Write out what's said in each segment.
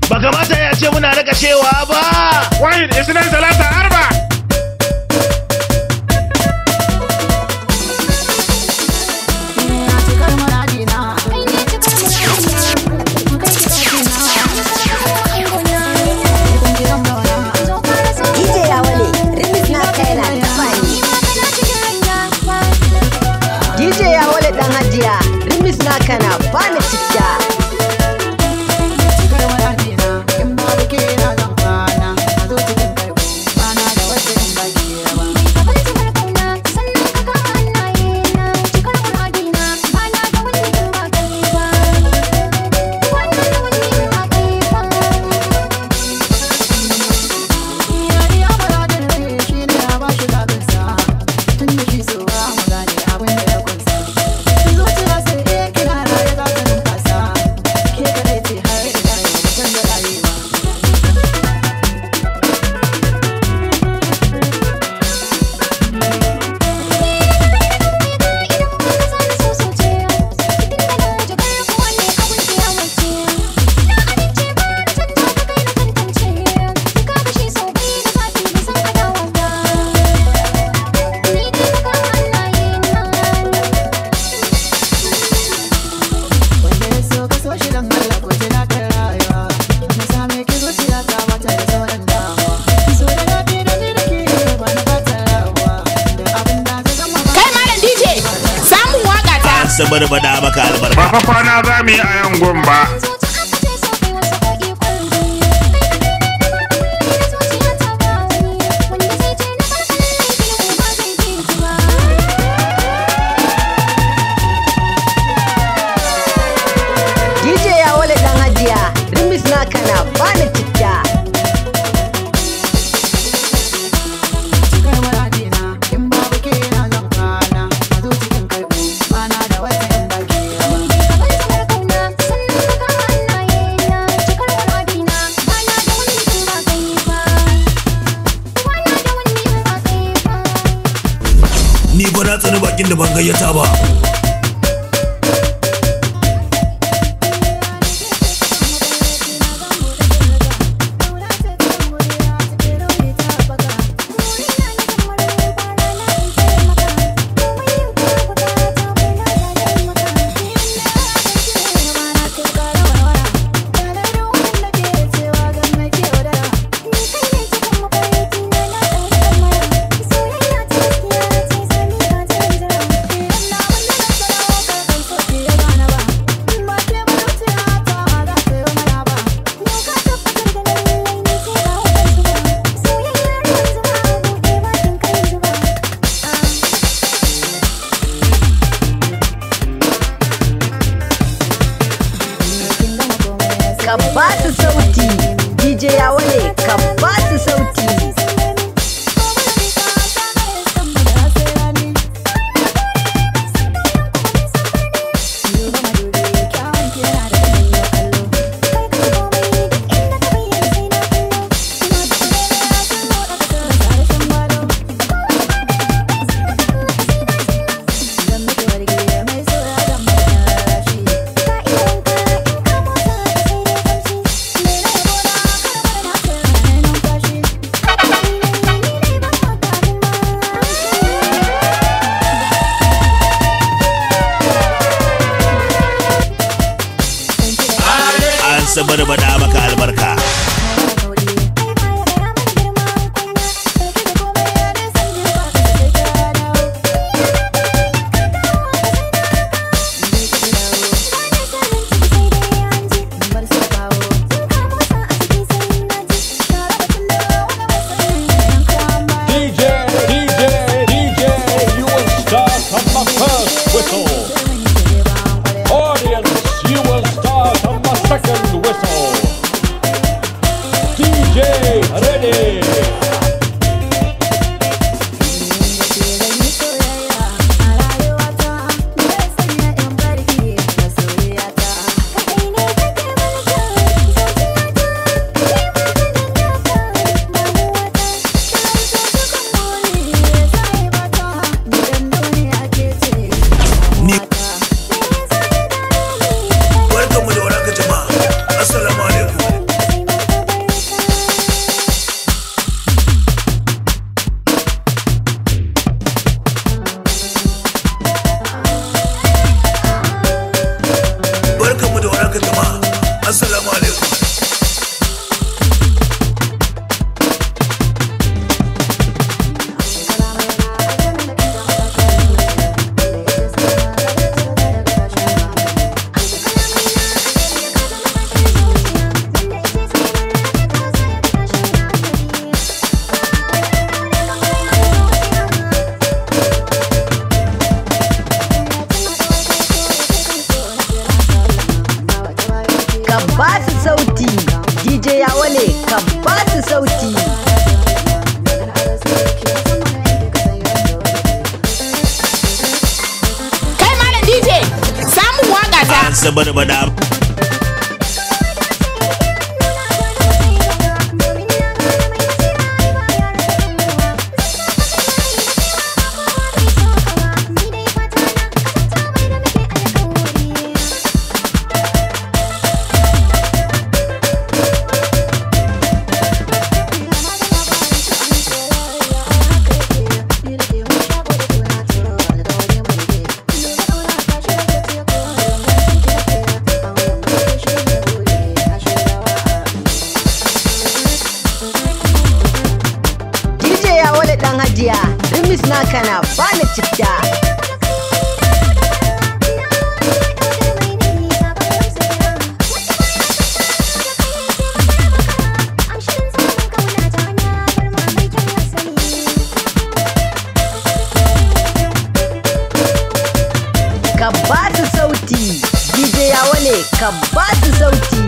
ba kamata ya ce muna raka cewa ba. Wahid isnan salata arba. Kana bani citta. Sabar bada maka albarka. Ba fa kwana za mu yi a yangon ba. DJ ya wale dan hajiya, rimis na kana bani citta. Ni ba na tsani bakin da ban gayyata ba. Ka ba su sauti, DJ ya wale, ka ba su sauti. Sabar bada maka albarka. Audience, you will start on the second whistle. ba su sauti. DJ Yawale ka ba su sauti. Kai malam DJ samun waka ta. Sabar bada. Dan Hajiya, Rimis naka na bani citta. Ka ba su sauti, DJ Yawale ka ba su sauti.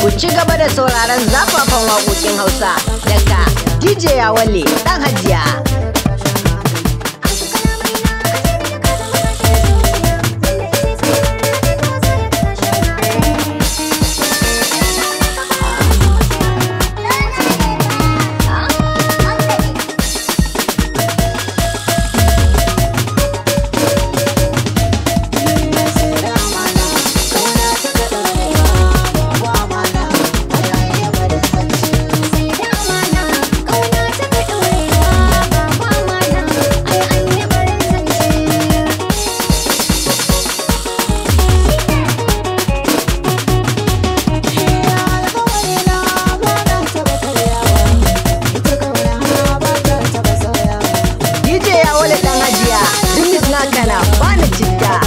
Ku ci gaba da sauraron zafafan waƙoƙin Hausa daga DJ Yawale ɗan Hajiya. Kana bani citta.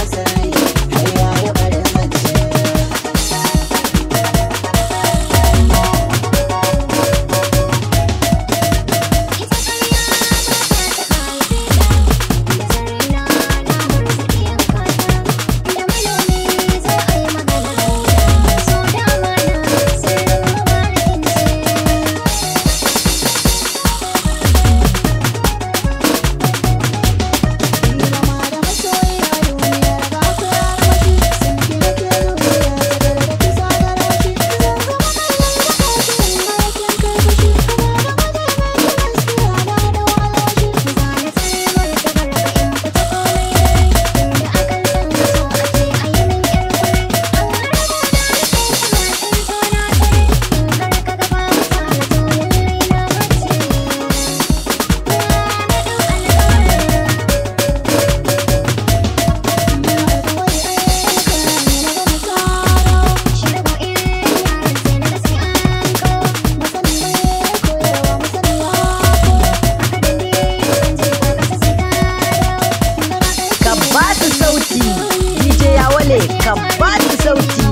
DJ Yawale ka ba su sauti.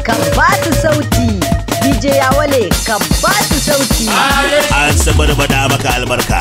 Ka ba su sauti. DJ Yawale ka ba su sauti. An sabar bada maka albarka.